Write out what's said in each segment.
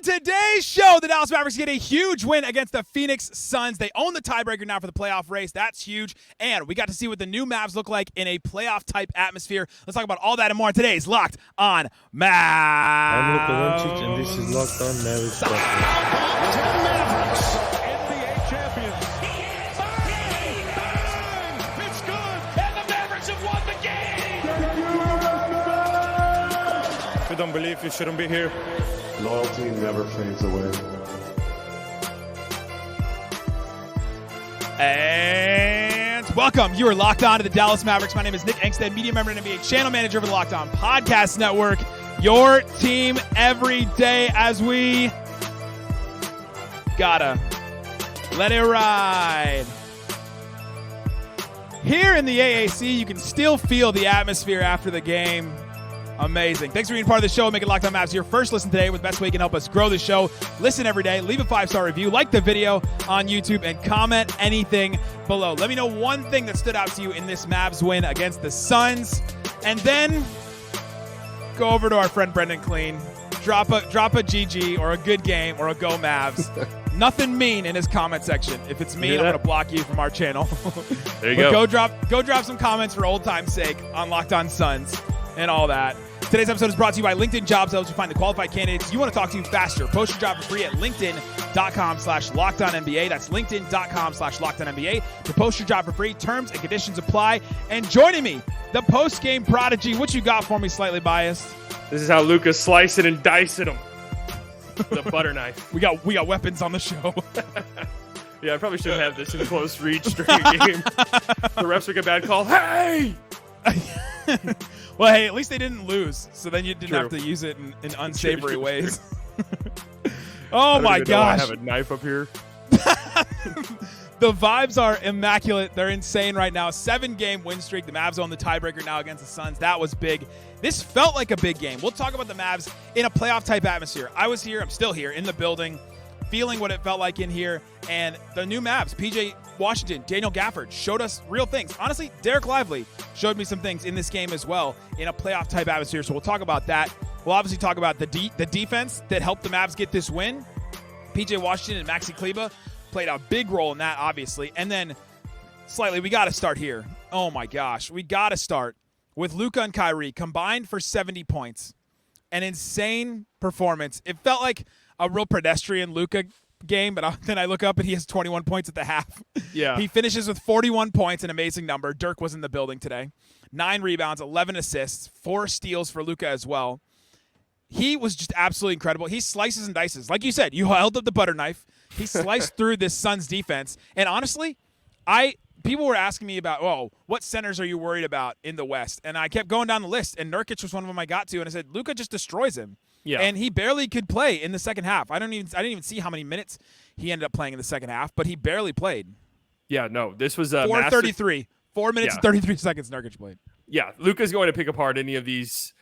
On today's show, the Dallas Mavericks get a huge win against the Phoenix Suns. They own the tiebreaker now for the playoff race. That's huge. And we got to see what the new Mavs look like in a playoff-type atmosphere. Let's talk about all that and more on today's Locked on Mavs. I'm Luka Doncic, and this is Locked on Mavericks. 10 Mavericks, NBA champions. Bang! It's good, and the Mavericks have won the game. If you don't believe, you shouldn't be here. Loyalty never fades away. And welcome. You are locked on to the Dallas Mavericks. My name is Nick Angstadt, media member and NBA channel manager for the Locked On Podcast Network. Your team every day as we gotta let it ride. Here in the AAC, you can still feel the atmosphere after the game. Amazing. Thanks for being part of the show. Make it Locked On Mavs your first listen today with the best way you can help us grow the show. Listen every day. Leave a 5-star review. Like the video on YouTube and comment anything below. Let me know one thing that stood out to you in this Mavs win against the Suns. And then go over to our friend Brendan Clean. Drop a GG or a good game or a go Mavs. Nothing mean in his comment section. If it's mean, I'm going to block you from our channel. There you go. Go drop some comments for old time's sake on Locked On Suns and all that. Today's episode is brought to you by LinkedIn Jobs. Helps you find the qualified candidates you want to talk to faster. Post your job for free at linkedin.com/LockedOnNBA. That's linkedin.com/LockedOnNBA to post your job for free. Terms and conditions apply. And joining me, the post-game prodigy. What you got for me, Slightly Biased? This is how Luka's slicing and dicing them with a butter knife. We got weapons on the show. Yeah, I probably should have this in close reach during a game. The refs make a bad call. Hey! Well, hey, at least they didn't lose, so then you didn't True. have to use it in unsavory True. ways. Oh my gosh. I have a knife up here. The vibes are immaculate. They're insane right now. 7-game win streak. The Mavs own the tiebreaker now against the Suns. That was big. This felt like a big game. We'll talk about the Mavs in a playoff-type atmosphere. I was here. I'm still here in the building, feeling what it felt like in here. And the new Mavs, PJ Washington, Daniel Gafford, showed us real things. Honestly, Dereck Lively showed me some things in this game as well in a playoff-type atmosphere. So we'll talk about that. We'll obviously talk about the defense that helped the Mavs get this win. PJ Washington and Maxi Kleber played a big role in that, obviously. And then, Slightly, we got to start here. Oh, my gosh. We got to start with Luka and Kyrie combined for 70 points. An insane performance. It felt like a real pedestrian Luka game, but then I look up and he has 21 points at the half. Yeah. He finishes with 41 points, an amazing number. Dirk was in the building today. 9 rebounds, 11 assists, 4 steals for Luka as well. He was just absolutely incredible. He slices and dices. Like you said, you held up the butter knife. He sliced through this Suns defense. And honestly, people were asking me about, what centers are you worried about in the West? And I kept going down the list, and Nurkic was one of them I got to, and I said, Luka just destroys him. Yeah. And he barely could play in the second half. I didn't even see how many minutes he ended up playing in the second half, but he barely played. Yeah, no, this was a 4:33. 4 minutes and 33 seconds Nurkic played. Yeah, Luka's going to pick apart any of these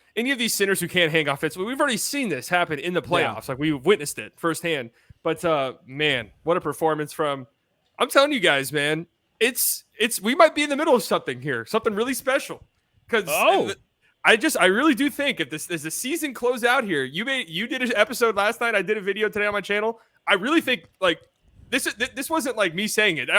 centers who can't hang offensively. We've already seen this happen in the playoffs. Like, we've witnessed it firsthand. But man, what a performance from! I'm telling you guys, man, it's we might be in the middle of something here, something really special. Because I really do think if as the season close out here, you did an episode last night. I did a video today on my channel. I really think like this wasn't like me saying it.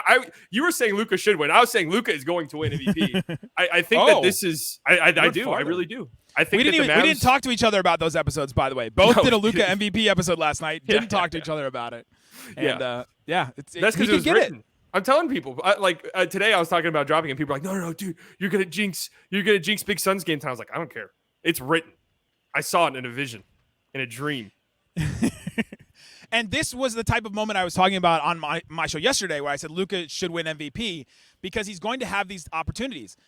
You were saying Luka should win. I was saying Luka is going to win MVP. I think that this is. I do. I really do. I think we didn't talk to each other about those episodes, by the way. Both did a Luka MVP episode last night. Didn't talk to each other about it. And that's because it was written. I'm telling people, today I was talking about dropping, and people are like, no, dude, you're gonna jinx Big Suns game time. I was like, I don't care. It's written. I saw it in a vision, in a dream. And this was the type of moment I was talking about on my show yesterday, where I said Luka should win MVP because he's going to have these opportunities.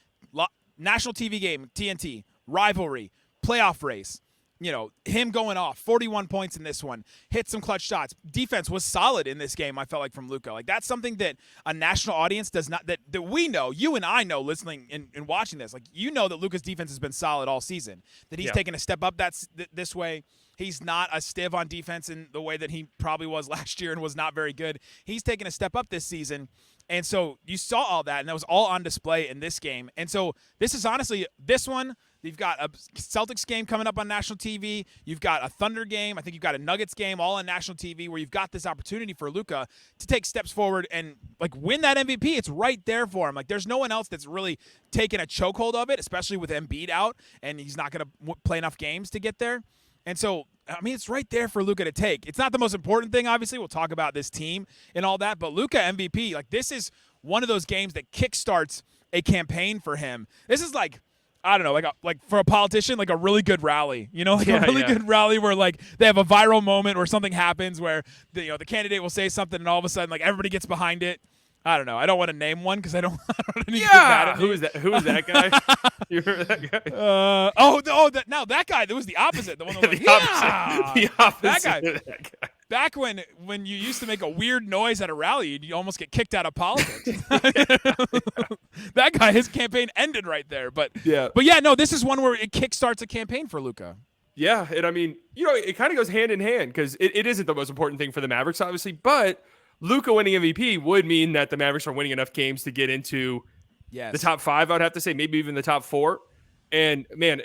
National TV game, TNT, rivalry, playoff race. You know, him going off, 41 points in this one, hit some clutch shots. Defense was solid in this game, I felt like, from Luka. Like, that's something that a national audience does not, that we know, you and I know, listening and watching this. Like, you know that Luka's defense has been solid all season, that he's taken a step up this way. He's not a stiv on defense in the way that he probably was last year and was not very good. He's taken a step up this season. And so you saw all that, and that was all on display in this game. And so this is honestly, this one, You've got a Celtics game coming up on national TV. You've got a Thunder game. I think you've got a Nuggets game all on national TV where you've got this opportunity for Luka to take steps forward and like win that MVP. It's right there for him. Like there's no one else that's really taken a chokehold of it, especially with Embiid out and he's not going to play enough games to get there. And so, I mean, it's right there for Luka to take. It's not the most important thing, obviously. We'll talk about this team and all that, but Luka MVP, like this is one of those games that kickstarts a campaign for him. This is like, I don't know, like for a politician, like a really good rally, a really good rally where like they have a viral moment where something happens where the candidate will say something and all of a sudden like everybody gets behind it. I don't know. I don't want to name one because I don't want to get mad at me. Who is that? Who is that guy? You remember that guy? That guy. That was the opposite. The one that was the like, opposite. That guy. Back when you used to make a weird noise at a rally, you almost get kicked out of politics. That guy, his campaign ended right there. But yeah, no, this is one where it kickstarts a campaign for Luka. Yeah, and I mean, it kind of goes hand in hand because it isn't the most important thing for the Mavericks, obviously, but Luka winning MVP would mean that the Mavericks are winning enough games to get into the top 5, I would have to say, maybe even the top 4. And, man,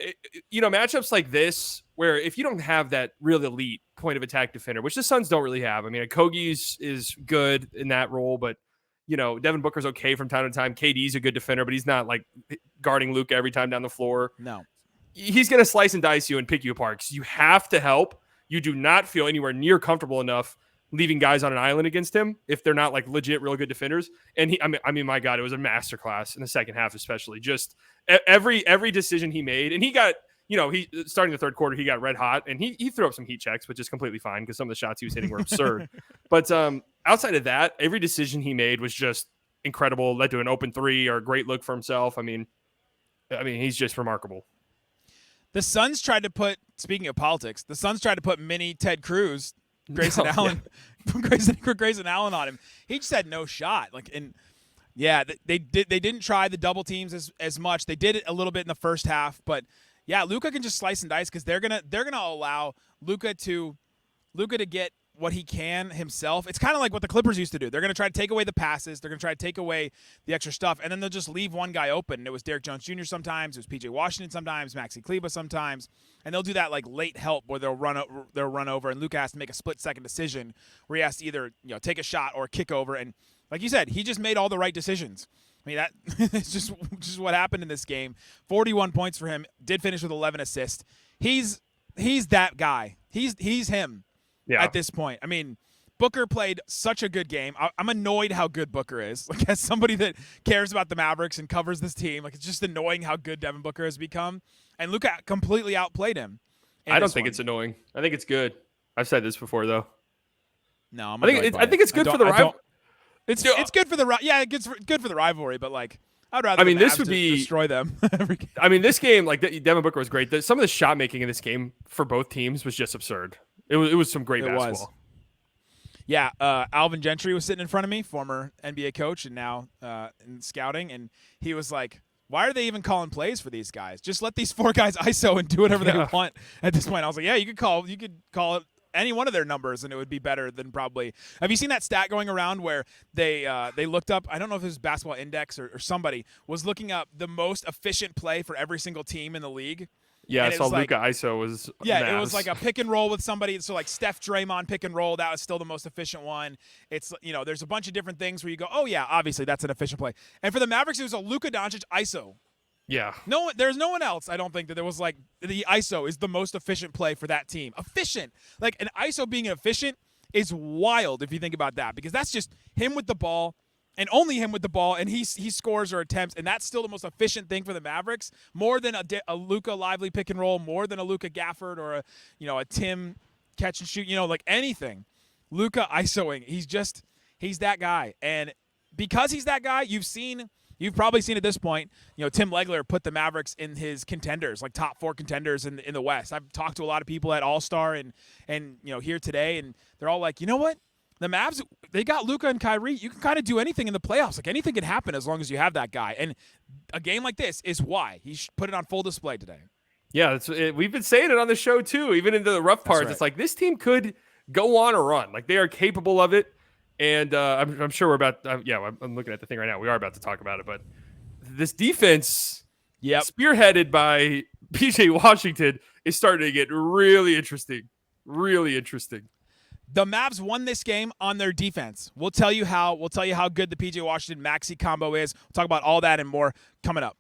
matchups like this where if you don't have that real elite point of attack defender, which the Suns don't really have. I mean, Kogi's is good in that role, but, Devin Booker's okay from time to time. KD's a good defender, but he's not, like, guarding Luka every time down the floor. No. He's going to slice and dice you and pick you apart because you have to help. You do not feel anywhere near comfortable enough leaving guys on an island against him if they're not like legit, real good defenders. And I mean, my God, it was a masterclass in the second half, especially just every decision he made. And he got, he starting the third quarter, he got red hot and he threw up some heat checks, which is completely fine because some of the shots he was hitting were absurd. But outside of that, every decision he made was just incredible. Led to an open 3 or a great look for himself. I mean, he's just remarkable. The Suns tried to put, speaking of politics, mini Ted Cruz, Grayson Allen, Grayson Allen on him. He just had no shot. They didn't try the double teams as much. They did it a little bit in the first half, but yeah, Luka can just slice and dice because they're gonna allow Luka to get what he can himself. It's kind of like what the Clippers used to do. They're going to try to take away the passes. They're going to try to take away the extra stuff, and then they'll just leave one guy open. And it was Derrick Jones Jr. sometimes. It was P.J. Washington sometimes. Maxi Kleber sometimes. And they'll do that like late help where they'll run over, and Luka has to make a split-second decision where he has to either take a shot or kick over. And like you said, he just made all the right decisions. I mean, that it's just what happened in this game. 41 points for him. Did finish with 11 assists. He's that guy. He's him. Yeah. At this point. I mean, Booker played such a good game. I'm annoyed how good Booker is. Like, as somebody that cares about the Mavericks and covers this team, like, it's just annoying how good Devin Booker has become. And Luka completely outplayed him. I don't think it's annoying. I think it's good. I've said this before, though. No, I think it's good for the rivalry. It's good for the it's good for the rivalry, but like I'd rather. this would be destroy them. Every game. I mean, this game, like Devin Booker was great. Some of the shot making in this game for both teams was just absurd. It was some great basketball. Yeah, Alvin Gentry was sitting in front of me, former NBA coach and now in scouting, and he was like, why are they even calling plays for these guys? Just let these 4 guys ISO and do whatever they want at this point. I was like, yeah, you could call it any one of their numbers and it would be better than probably. Have you seen that stat going around where they looked up, I don't know if it was Basketball Index or somebody was looking up the most efficient play for every single team in the league? Yeah, I saw Luka ISO was Mavs. It was like a pick and roll with somebody. So like Steph Draymond pick and roll, that was still the most efficient one. It's there's a bunch of different things where you go, oh yeah, obviously that's an efficient play. And for the Mavericks, it was a Luka Doncic ISO. Yeah. There's no one else. I don't think that there was like the ISO is the most efficient play for that team. Efficient, like an ISO being efficient is wild if you think about that because that's just him with the ball. And only him with the ball, and he scores or attempts, and that's still the most efficient thing for the Mavericks, more than a Luka Lively pick and roll, more than a Luka Gafford or a Tim catch and shoot, like anything. Luka ISOing, he's that guy, and because he's that guy, you've probably seen at this point, Tim Legler put the Mavericks in his contenders, like top 4 contenders in the West. I've talked to a lot of people at All-Star and here today, and they're all like, you know what? The Mavs, they got Luka and Kyrie. You can kind of do anything in the playoffs. Like, anything can happen as long as you have that guy. And a game like this is why. He put it on full display today. Yeah, we've been saying it on the show, too. Even into the rough parts, It's like this team could go on a run. Like, they are capable of it. And I'm sure we're about I'm looking at the thing right now. We are about to talk about it. But this defense, spearheaded by PJ Washington is starting to get really interesting. Really interesting. The Mavs won this game on their defense. We'll tell you how. We'll tell you how good the PJ Washington Maxi combo is. We'll talk about all that and more coming up.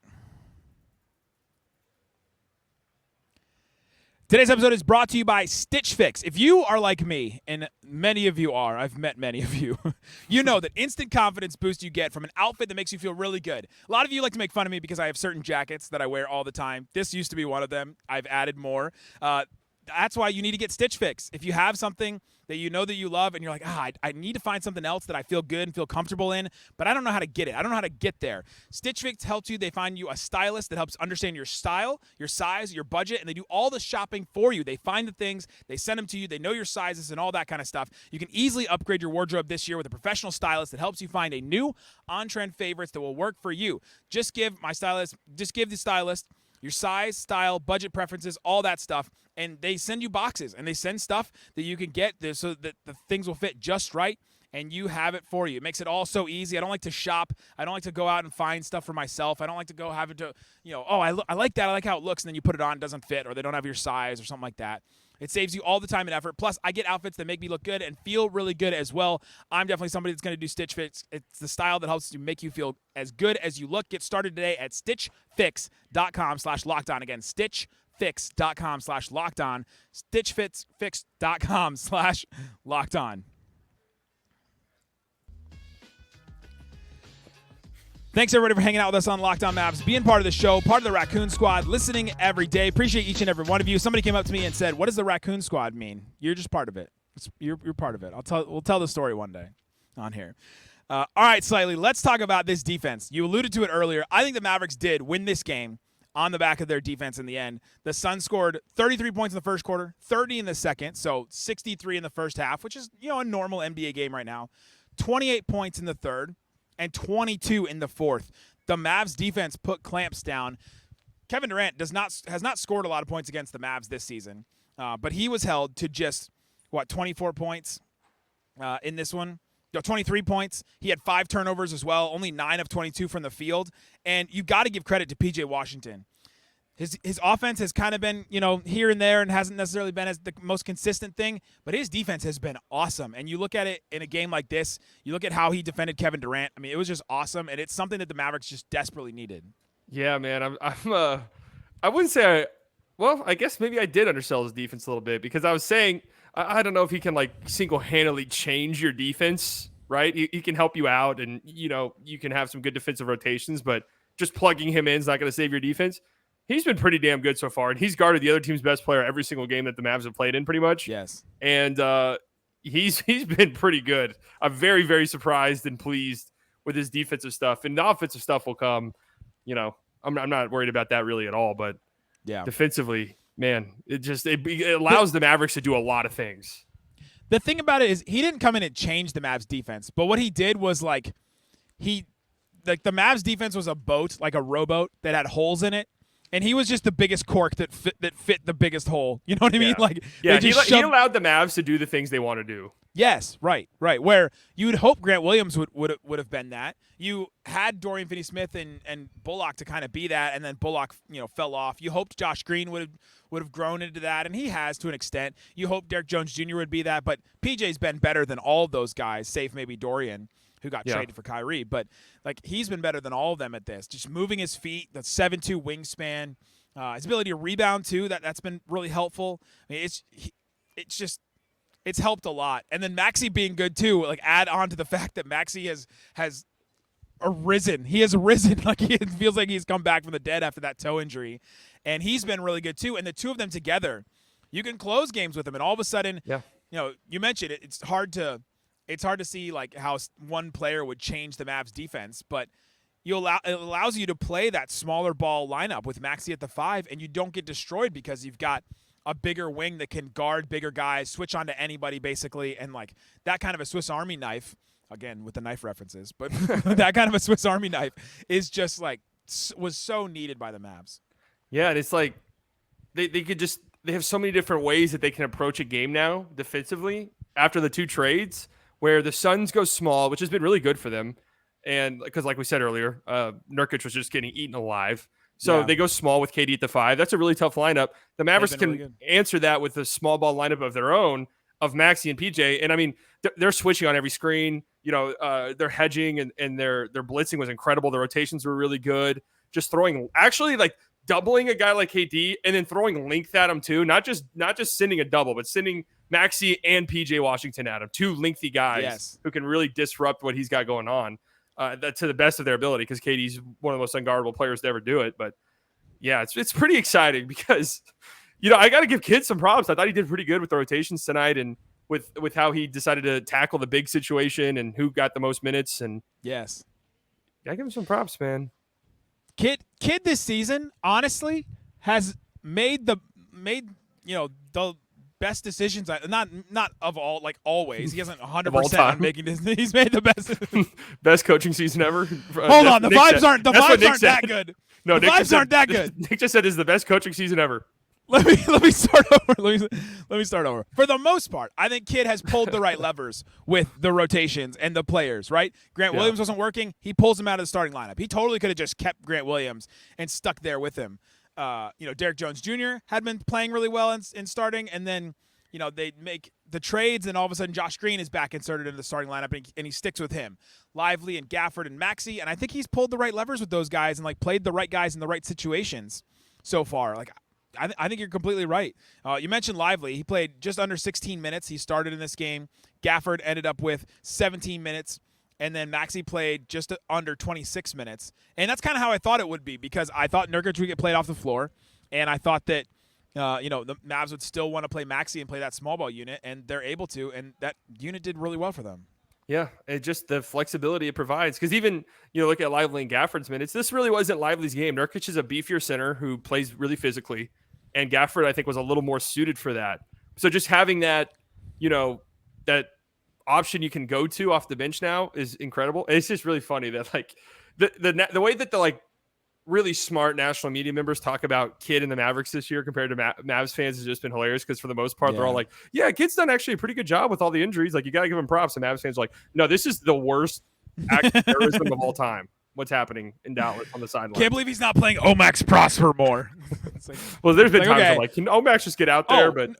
Today's episode is brought to you by Stitch Fix. If you are like me, and many of you are, I've met many of you, you know that instant confidence boost you get from an outfit that makes you feel really good. A lot of you like to make fun of me because I have certain jackets that I wear all the time. This used to be one of them. I've added more. That's why you need to get Stitch Fix. If you have something that you know that you love and you're like, I need to find something else that I feel good and feel comfortable in, but I don't know how to get it. I don't know how to get there. Stitch Fix helps you. They find you a stylist that helps understand your style, your size, your budget, and they do all the shopping for you. They find the things, they send them to you, they know your sizes and all that kind of stuff. You can easily upgrade your wardrobe this year with a professional stylist that helps you find a new on-trend favorites that will work for you. Just give the stylist your size, style, budget preferences, all that stuff, and they send you boxes, and they send stuff that you can get there so that the things will fit just right, and you have it for you. It makes it all so easy. I don't like to shop. I don't like to go out and find stuff for myself. I don't like to go having to, I like that. I like how it looks, and then you put it on, it doesn't fit, or they don't have your size or something like that. It saves you all the time and effort. Plus, I get outfits that make me look good and feel really good as well. I'm definitely somebody that's going to do Stitch Fix. It's the style that helps you make you feel as good as you look. Get started today at stitchfix.com/lockedon. Again, stitchfix.com/lockedon. stitchfix.com/lockedon. Thanks, everybody, for hanging out with us on Locked On Mavs, being part of the show, part of the Raccoon Squad, listening every day. Appreciate each and every one of you. Somebody came up to me and said, what does the Raccoon Squad mean? You're just part of it. You're part of it. We'll tell the story one day on here. All right, Slightly, let's talk about this defense. You alluded to it earlier. I think the Mavericks did win this game on the back of their defense in the end. The Suns scored 33 points in the first quarter, 30 in the second, so 63 in the first half, which is, a normal NBA game right now. 28 points in the third, and 22 in the fourth. The Mavs defense put clamps down. Kevin Durant has not scored a lot of points against the Mavs this season, but he was held to just, 24 points in this one? 23 points. He had 5 turnovers as well, only 9 of 22 from the field. And you got to give credit to PJ Washington. His offense has kind of been, here and there and hasn't necessarily been as the most consistent thing, but his defense has been awesome. And you look at it in a game like this, you look at how he defended Kevin Durant. I mean, it was just awesome, and it's something that the Mavericks just desperately needed. Yeah, man. I wouldn't say I guess maybe I did undersell his defense a little bit because I was saying I don't know if he can single-handedly change your defense, right? He can help you out, and you can have some good defensive rotations, but just plugging him in is not going to save your defense. He's been pretty damn good so far, and he's guarded the other team's best player every single game that the Mavs have played in, pretty much. Yes. And he's been pretty good. I'm very, very surprised and pleased with his defensive stuff. And the offensive stuff will come. I'm not worried about that really at all. But yeah, defensively, man, it allows the Mavericks to do a lot of things. The thing about it is he didn't come in and change the Mavs defense, but what he did was the Mavs defense was a boat, like a rowboat that had holes in it. And he was just the biggest cork that fit the biggest hole. You know what I mean? He allowed the Mavs to do the things they want to do. Yes, right. Where you would hope Grant Williams would have been that. You had Dorian Finney-Smith and Bullock to kind of be that, and then Bullock fell off. You hoped Josh Green would have grown into that, and he has to an extent. You hope Derek Jones Jr. would be that, but PJ's been better than all of those guys, save maybe Dorian, who got traded for Kyrie. But he's been better than all of them at this. Just moving his feet, the 7'2" wingspan, his ability to rebound too. That's been really helpful. I mean, it's helped a lot. And then Maxi being good too. Add on to the fact that Maxi has arisen. He has arisen. It feels like he's come back from the dead after that toe injury, and he's been really good too. And the two of them together, you can close games with them. And all of a sudden, you mentioned it. It's hard to see how one player would change the Mavs defense, but it allows you to play that smaller ball lineup with Maxi at the 5, and you don't get destroyed because you've got a bigger wing that can guard bigger guys, switch on to anybody basically, and that kind of a Swiss Army knife, again with the knife references, but that kind of a Swiss Army knife is just was so needed by the Mavs. Yeah, and it's they have so many different ways that they can approach a game now defensively after the 2 trades, where the Suns go small, which has been really good for them. And because like we said earlier, Nurkic was just getting eaten alive. So Yeah. they go small with KD at the 5. That's a really tough lineup. The Mavericks been can really answer that with a small ball lineup of their own of Maxi and PJ. And I mean, they're switching on every screen. They're hedging and their blitzing was incredible. The rotations were really good. Just throwing, actually, like doubling a guy like KD and then throwing length at him too. Not just sending a double, but sending Maxi and PJ Washington at him. 2 lengthy guys who can really disrupt what he's got going on to the best of their ability, because KD's one of the most unguardable players to ever do it. But yeah, it's pretty exciting because, I got to give Kidd some props. I thought he did pretty good with the rotations tonight and with how he decided to tackle the big situation and who got the most minutes. And Yes. I give him some props, man. Kidd this season, honestly, has made the best decisions. Not of all, like always. He hasn't 100% making this. He's made the best best coaching season ever. Hold on, the vibes aren't that good. No, the vibes aren't that good. Nick just said this is the best coaching season ever. Let me start over. Let me start over. For the most part, I think Kidd has pulled the right levers with the rotations and the players, right? Grant Williams wasn't working. He pulls him out of the starting lineup. He totally could have just kept Grant Williams and stuck there with him. Derek Jones Jr. had been playing really well in starting, and then, they make the trades, and all of a sudden Josh Green is back inserted into the starting lineup, and he sticks with him. Lively and Gafford and Maxi, and I think he's pulled the right levers with those guys and, like, played the right guys in the right situations so far. Like, I think you're completely right. You mentioned Lively. He played just under 16 minutes. He started in this game. Gafford ended up with 17 minutes, and then Maxi played just under 26 minutes. And that's kind of how I thought it would be, because I thought Nurkic would get played off the floor, and I thought that the Mavs would still want to play Maxi and play that small ball unit, and they're able to, and that unit did really well for them. Yeah, it just the flexibility it provides. Because even, look at Lively and Gafford's minutes. This really wasn't Lively's game. Nurkic is a beefier center who plays really physically, and Gafford, I think, was a little more suited for that. So just having that, that option you can go to off the bench now is incredible. And it's just really funny that, like, the way that the, like, really smart national media members talk about Kidd and the Mavericks this year compared to Mavs fans has just been hilarious, because for the most part, they're all like, yeah, Kidd's done actually a pretty good job with all the injuries. Like, you got to give him props. And Mavs fans are like, no, this is the worst act of terrorism of all time. What's happening in Dallas on the sideline? Can't believe he's not playing Omax Prosper more. Like, well, there's been times where, like, can Omax just get out there? But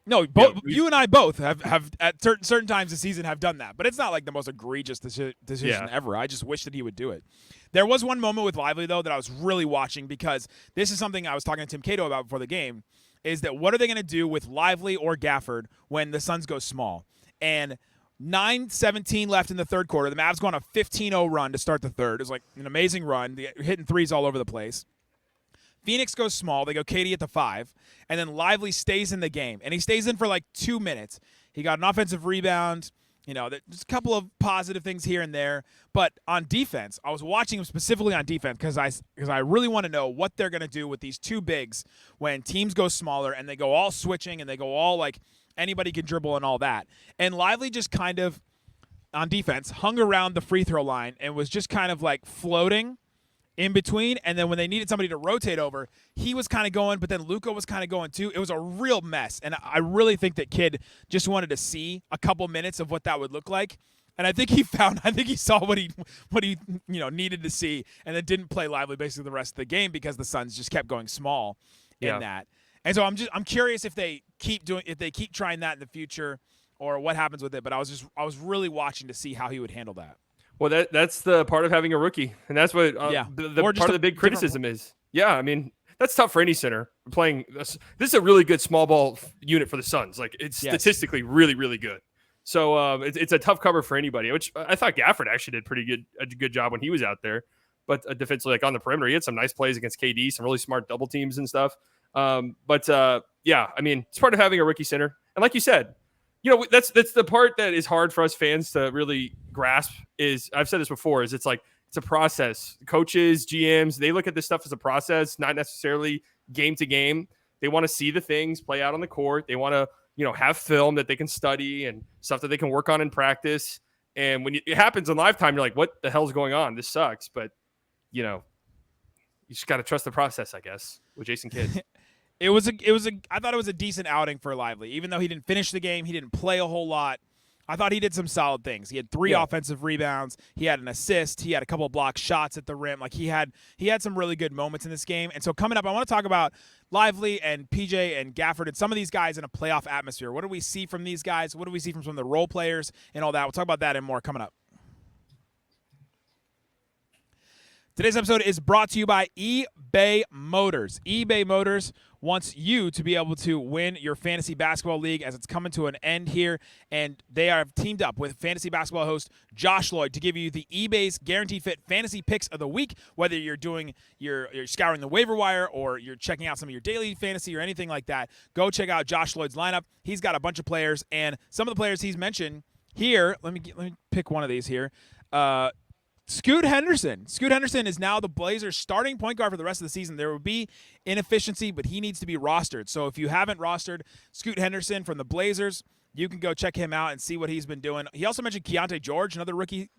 no, you and I both have at certain times this season have done that, but it's not like the most egregious decision ever. I just wish that he would do it. There was one moment with Lively, though, that I was really watching, because this is something I was talking to Tim Cato about before the game, is that what are they going to do with Lively or Gafford when the Suns go small? And 9:17 left in the third quarter. The Mavs go on a 15-0 run to start the third. It was like an amazing run. They're hitting threes all over the place. Phoenix goes small. They go KD at the 5. And then Lively stays in the game. And he stays in for like 2 minutes. He got an offensive rebound. There's a couple of positive things here and there. But on defense, I was watching him specifically on defense because I really want to know what they're going to do with these two bigs when teams go smaller and they go all switching and they go all, like, anybody can dribble and all that. And Lively just kind of, on defense, hung around the free throw line and was just kind of, like, floating in between. And then when they needed somebody to rotate over, he was kind of going, but then Luka was kind of going too. It was a real mess. And I really think that Kidd just wanted to see a couple minutes of what that would look like. And I think he saw what he needed to see, and then didn't play Lively basically the rest of the game because the Suns just kept going small in that. And so I'm curious if they keep trying that in the future, or what happens with it. But I was really watching to see how he would handle that. Well, that's the part of having a rookie, and that's what the part of the big criticism is. Yeah, I mean, that's tough for any center playing. This is a really good small ball unit for the Suns. Like, it's statistically really, really good. So it's a tough cover for anybody, which I thought Gafford actually did a good job when he was out there. But defensively, like on the perimeter, he had some nice plays against KD, some really smart double teams and stuff. I mean, it's part of having a rookie center. And like you said, that's the part that is hard for us fans to really grasp. Is, I've said this before, is it's a process. Coaches, GMs, they look at this stuff as a process, not necessarily game to game. They want to see the things play out on the court. They want to, have film that they can study and stuff that they can work on in practice. And when it happens in live time, you're like, what the hell's going on? This sucks. But, you just got to trust the process, I guess, with Jason Kidd. I thought it was a decent outing for Lively. Even though he didn't finish the game, he didn't play a whole lot. I thought he did some solid things. He had 3 offensive rebounds. He had an assist. He had a couple of block shots at the rim. Like he had some really good moments in this game. And so coming up, I want to talk about Lively and PJ and Gafford and some of these guys in a playoff atmosphere. What do we see from these guys? What do we see from some of the role players and all that? We'll talk about that and more coming up. Today's episode is brought to you by eBay Motors. eBay Motors wants you to be able to win your fantasy basketball league as it's coming to an end here, and they have teamed up with fantasy basketball host Josh Lloyd to give you the eBay's Guaranteed Fit Fantasy Picks of the Week, whether you're doing you're scouring the waiver wire or you're checking out some of your daily fantasy or anything like that. Go check out Josh Lloyd's lineup. He's got a bunch of players, and some of the players he's mentioned here, let me pick one of these here. Scoot Henderson. Scoot Henderson is now the Blazers' starting point guard for the rest of the season. There will be inefficiency, but he needs to be rostered. So if you haven't rostered Scoot Henderson from the Blazers, you can go check him out and see what he's been doing. He also mentioned Keontae George, another rookie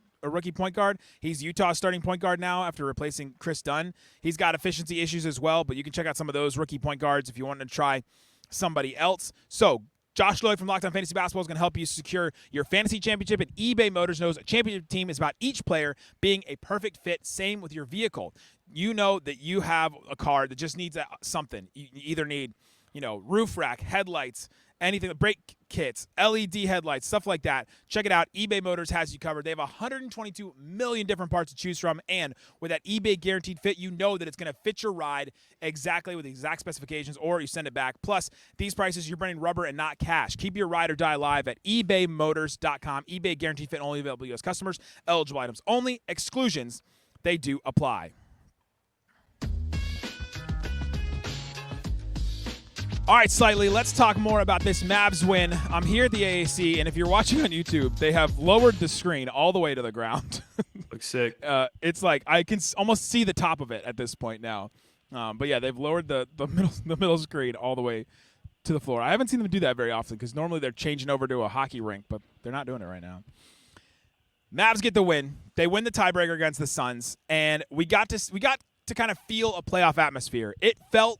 point guard. He's Utah's starting point guard now after replacing Chris Dunn. He's got efficiency issues as well, but you can check out some of those rookie point guards if you want to try somebody else. So Josh Lloyd from Locked On Fantasy Basketball is going to help you secure your fantasy championship, and eBay Motors knows a championship team is about each player being a perfect fit. Same with your vehicle. You know that you have a car that just needs something. You either need, roof rack, headlights, anything, brake kits, LED headlights, stuff like that. Check it out. eBay Motors has you covered. They have 122 million different parts to choose from, and with that eBay Guaranteed Fit, you know that it's going to fit your ride exactly with the exact specifications, or you send it back. Plus, these prices, you're burning rubber and not cash. Keep your ride or die alive at ebaymotors.com. eBay Guaranteed Fit only available to U.S. customers. Eligible items only. Exclusions, they do apply. All right, Slightly, let's talk more about this Mavs win. I'm here at the AAC, and if you're watching on YouTube, they have lowered the screen all the way to the ground. Looks sick. It's like I can almost see the top of it at this point now. But yeah, they've lowered the middle screen all the way to the floor. I haven't seen them do that very often because normally they're changing over to a hockey rink, but they're not doing it right now. Mavs get the win. They win the tiebreaker against the Suns, and we got to kind of feel a playoff atmosphere. It felt,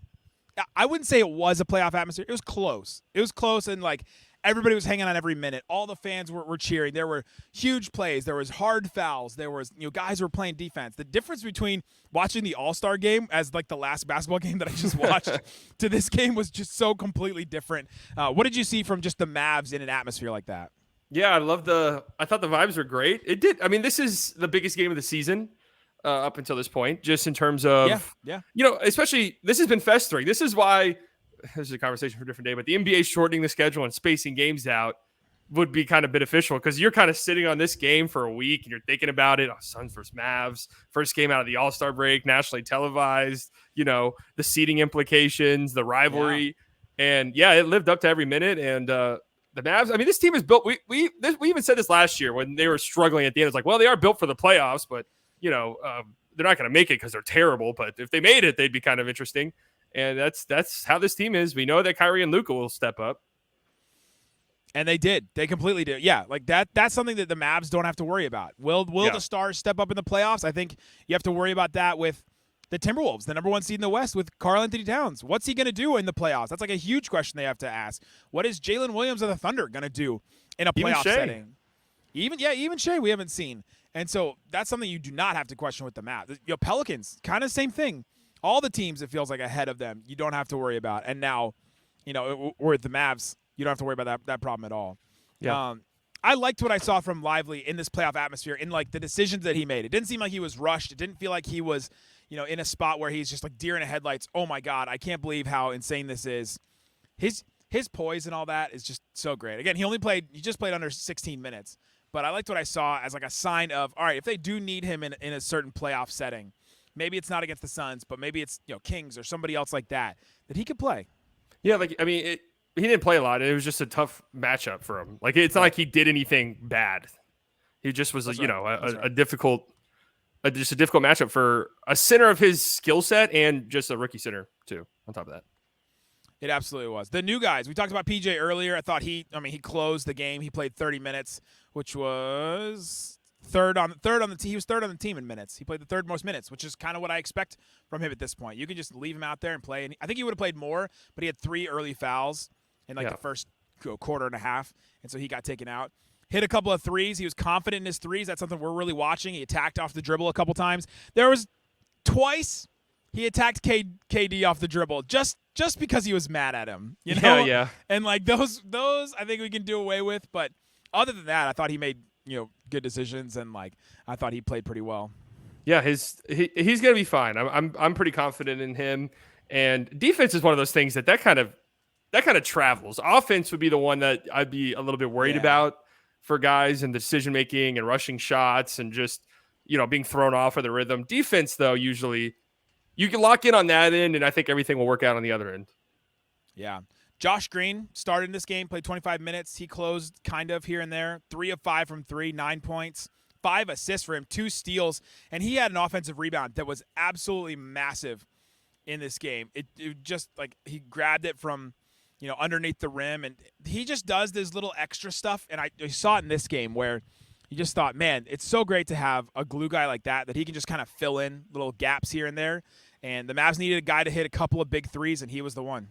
I wouldn't say it was a playoff atmosphere. It was close. It was close, and like everybody was hanging on every minute. All the fans were cheering. There were huge plays. There was hard fouls. There was guys were playing defense. The difference between watching the All-Star game as like the last basketball game that I just watched to this game was just so completely different. What did you see from just the Mavs in an atmosphere like that? Yeah, I thought the vibes were great. It did. I mean, this is the biggest game of the season. Up until this point, just in terms of, especially this has been festering. This is why, this is a conversation for a different day, but the NBA shortening the schedule and spacing games out would be kind of beneficial because you're kind of sitting on this game for a week and you're thinking about it. Oh, Suns versus Mavs, first game out of the All-Star break, nationally televised, the seeding implications, the rivalry. Yeah. And yeah, it lived up to every minute. And the Mavs, I mean, this team is built. We even said this last year when they were struggling at the end. It's like, well, they are built for the playoffs, but they're not going to make it because they're terrible. But if they made it, they'd be kind of interesting. And that's how this team is. We know that Kyrie and Luka will step up. And they did. They completely did. Yeah, like that's something that the Mavs don't have to worry about. Will the Stars step up in the playoffs? I think you have to worry about that with the Timberwolves, the number 1 seed in the West, with Karl-Anthony Towns. What's he going to do in the playoffs? That's like a huge question they have to ask. What is Jalen Williams of the Thunder going to do in a playoff setting? Even Shea we haven't seen. And so that's something you do not have to question with the Mavs. Pelicans, kind of same thing. All the teams, it feels like ahead of them, you don't have to worry about. And now, we're at the Mavs, you don't have to worry about that problem at all. Yeah. I liked what I saw from Lively in this playoff atmosphere, in like the decisions that he made. It didn't seem like he was rushed. It didn't feel like he was, in a spot where he's just like deer in the headlights. Oh my God, I can't believe how insane this is. His poise and all that is just so great. Again, he just played under 16 minutes. But I liked what I saw as like a sign of, all right, if they do need him in a certain playoff setting, maybe it's not against the Suns, but maybe it's Kings or somebody else like that he could play. Yeah, he didn't play a lot. It was just a tough matchup for him. Like it's not like he did anything bad. He just was a difficult matchup for a center of his skill set and just a rookie center too. On top of that. It absolutely was. The new guys, we talked about PJ earlier. I thought he closed the game. He played 30 minutes, which was third on the team. He was third on the team in minutes. He played the third most minutes, which is kind of what I expect from him at this point. You can just leave him out there and play. And I think he would have played more, but he had 3 early fouls in the first quarter and a half, and so he got taken out. hit a couple of threes. He was confident in his threes. That's something we're really watching. He attacked off the dribble a couple times. There was twice he attacked KD off the dribble just because he was mad at him. You know? Yeah. And like those I think we can do away with. But other than that, I thought he made good decisions, and like I thought he played pretty well. Yeah, he's gonna be fine. I'm pretty confident in him. And defense is one of those things that kind of travels. Offense would be the one that I'd be a little bit worried about for guys and the decision making and rushing shots and just being thrown off of the rhythm. Defense, though, usually you can lock in on that end, and I think everything will work out on the other end. Yeah. Josh Green started in this game, played 25 minutes. He closed kind of here and there. 3 of 5 from 3, 9 points, 5 assists for him, 2 steals, and he had an offensive rebound that was absolutely massive in this game. It just like he grabbed it from underneath the rim, and he just does this little extra stuff. And I saw it in this game where you just thought, man, it's so great to have a glue guy like that he can just kind of fill in little gaps here and there. And the Mavs needed a guy to hit a couple of big threes, and he was the one.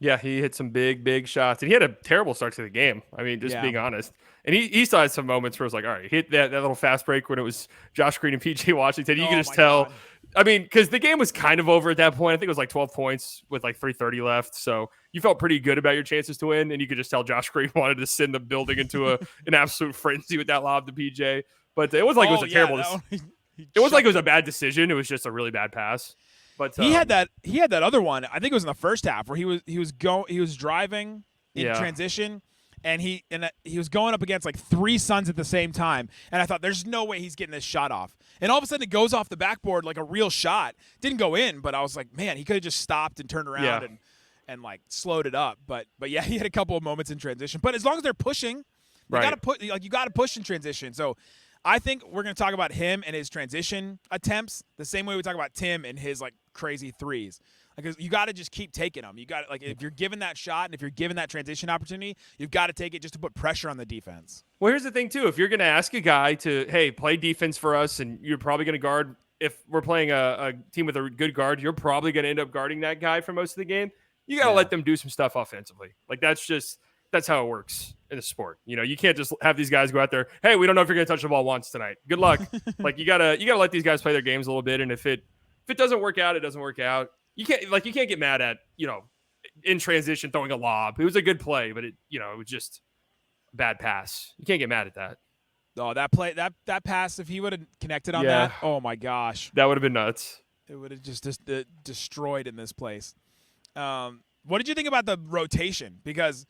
Yeah, he hit some big shots, and he had a terrible start to the game. I mean, just being honest. And he still had some moments where it was like, all right, hit that little fast break when it was Josh Green and PJ Washington. You can just tell. God. I mean, because the game was kind of over at that point. I think it was like 12 points with like 3:30 left. So you felt pretty good about your chances to win, and you could just tell Josh Green wanted to send the building into an absolute frenzy with that lob to PJ. But it was like it was a terrible. It was like it was a bad decision. It was just a really bad pass. But he had that other one. I think it was in the first half where he was driving in transition, and he was going up against like 3 Suns at the same time. And I thought, there's no way he's getting this shot off. And all of a sudden, it goes off the backboard like a real shot. Didn't go in, but I was like, man, he could have just stopped and turned around and like slowed it up. But yeah, he had a couple of moments in transition. But as long as they're pushing, you got to push in transition. So I think we're going to talk about him and his transition attempts the same way we talk about Tim and his like crazy threes. Like you got to just keep taking them. You got like if you're given that shot and if you're given that transition opportunity, you've got to take it just to put pressure on the defense. Well, here's the thing too. If you're going to ask a guy to, hey, play defense for us, and you're probably going to guard. If we're playing a team with a good guard, you're probably going to end up guarding that guy for most of the game. You got to let them do some stuff offensively. Like that's how it works in a sport. You can't just have these guys go out there. Hey, we don't know if you're going to touch the ball once tonight. Good luck. Like you gotta let these guys play their games a little bit. And if it doesn't work out, it doesn't work out. You can't get mad at, in transition throwing a lob. It was a good play, but it was just a bad pass. You can't get mad at that. Oh, that play, that pass, if he would have connected on that, oh my gosh. That would have been nuts. It would have just destroyed in this place. What did you think about the rotation? Because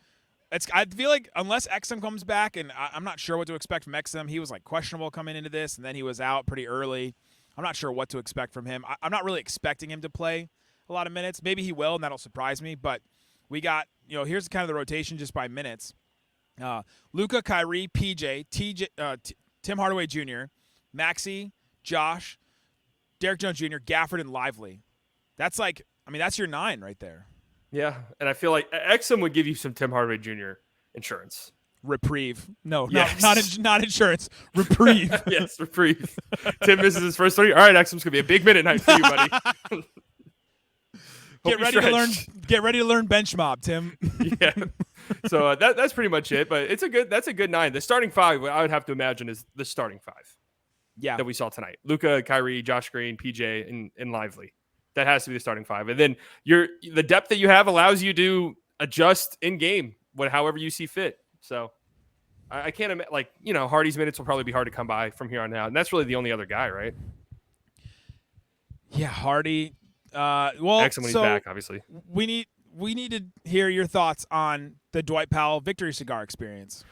I feel like unless Exum comes back, and I'm not sure what to expect from Exum. He was like questionable coming into this, and then he was out pretty early. I'm not sure what to expect from him. I'm not really expecting him to play a lot of minutes. Maybe he will, and that'll surprise me. But we got, here's kind of the rotation just by minutes. Luka, Kyrie, PJ, Tim Hardaway Jr., Maxi, Josh, Derrick Jones Jr., Gafford, and Lively. That's that's your 9 right there. Yeah, and I feel like Exum would give you some Tim Hardaway Jr. insurance. Reprieve. No, not insurance. Reprieve. Yes, reprieve. Tim misses his first 3. All right, Exum's gonna be a big minute night for you, buddy. Get ready to learn bench mob, Tim. Yeah. So that's pretty much it. But that's a good 9. The starting 5, I would have to imagine, is the starting 5. Yeah. That we saw tonight. Luka, Kyrie, Josh Green, PJ, and Lively. That has to be the starting 5. And then the depth that you have allows you to adjust in game, however you see fit. So I can't imagine, Hardy's minutes will probably be hard to come by from here on out. And that's really the only other guy, right? Yeah, Hardy. Excellent when he's back, obviously. We need to hear your thoughts on the Dwight Powell victory cigar experience.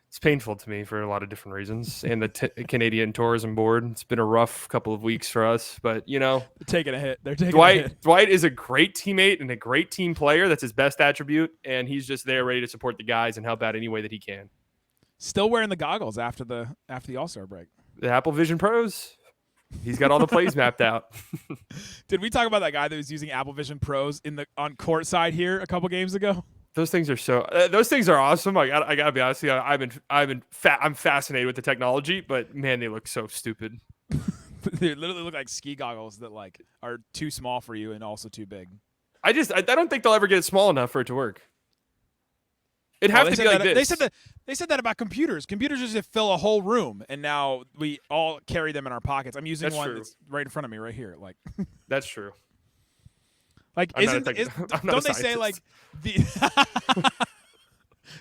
It's painful to me for a lot of different reasons. And the Canadian Tourism Board, it's been a rough couple of weeks for us. But, They're taking a hit. They're taking a hit. Dwight is a great teammate and a great team player. That's his best attribute. And he's just there ready to support the guys and help out any way that he can. Still wearing the goggles after the All-Star break. The Apple Vision Pros. He's got all the plays mapped out. Did we talk about that guy that was using Apple Vision Pros on court side here a couple games ago? Those things are awesome. I gotta be honest with you. I'm fascinated with the technology, but man, they look so stupid. They literally look like ski goggles that are too small for you and also too big. I don't think they'll ever get it small enough for it to work. It'd have to be like this. They said that about computers. Computers just fill a whole room, and now we all carry them in our pockets. I'm using one that's right in front of me right here. Like that's true. Like don't they say like the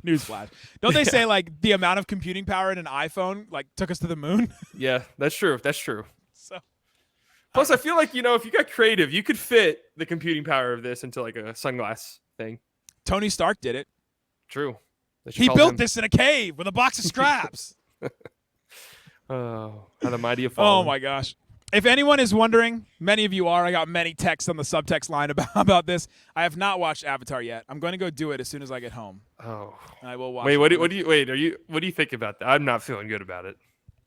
newsflash? Don't they say like the amount of computing power in an iPhone like took us to the moon? Yeah, that's true. That's true. So plus, I feel like if you got creative, you could fit the computing power of this into like a sunglass thing. Tony Stark did it. True. He built this in a cave with a box of straps. Oh, how the mighty have fallen. Oh my gosh. If anyone is wondering, many of you are. I got many texts on the subtext line about this. I have not watched Avatar yet. I'm going to go do it as soon as I get home. Oh. I will watch. Wait, what do you think about that? I'm not feeling good about it.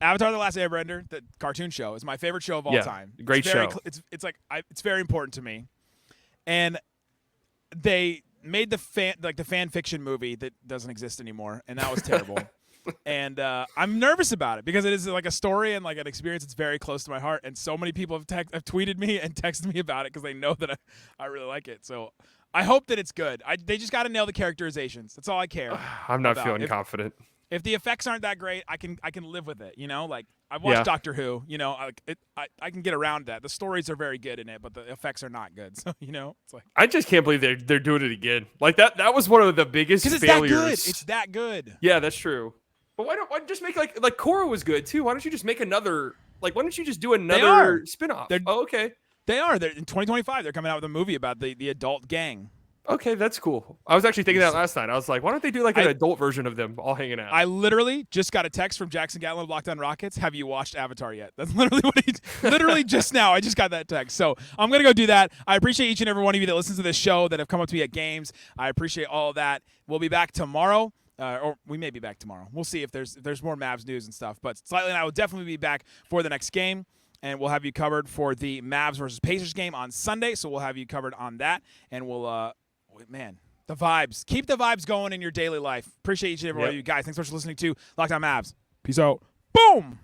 Avatar: The Last Airbender, the cartoon show, is my favorite show of all time. Great show. It's very important to me. And they made the fan fiction movie that doesn't exist anymore, and that was terrible. And I'm nervous about it because it is like a story and like an experience that's very close to my heart. And so many people have tweeted me and texted me about it because they know that I really like it. So I hope that it's good. They just got to nail the characterizations. That's all I care. I'm not feeling confident. If the effects aren't that great, I can live with it. Like I've watched Doctor Who. I can get around that. The stories are very good in it, but the effects are not good. So it's like I just can't believe they're doing it again. Like that was one of the biggest failures. Because it's that good. It's that good. Yeah, that's true. But why just make like Korra was good too? Why don't you just make another? Like, why don't you just do another spinoff? Okay. They are. They're in 2025. They're coming out with a movie about the adult gang. Okay, that's cool. I was actually thinking that last night. I was like, why don't they do like an adult version of them all hanging out? I literally just got a text from Jackson Gatlin of Lockdown Rockets. Have you watched Avatar yet? That's literally what he literally just now. I just got that text. So I'm going to go do that. I appreciate each and every one of you that listens to this show that have come up to me at games. I appreciate all of that. We'll be back tomorrow. Or we may be back tomorrow. We'll see if there's more Mavs news and stuff. But Slightly and I will definitely be back for the next game. And we'll have you covered for the Mavs versus Pacers game on Sunday. So we'll have you covered on that. And we'll, the vibes. Keep the vibes going in your daily life. Appreciate each and every one of you guys. Thanks so much for listening to Lockdown Mavs. Peace out. Boom!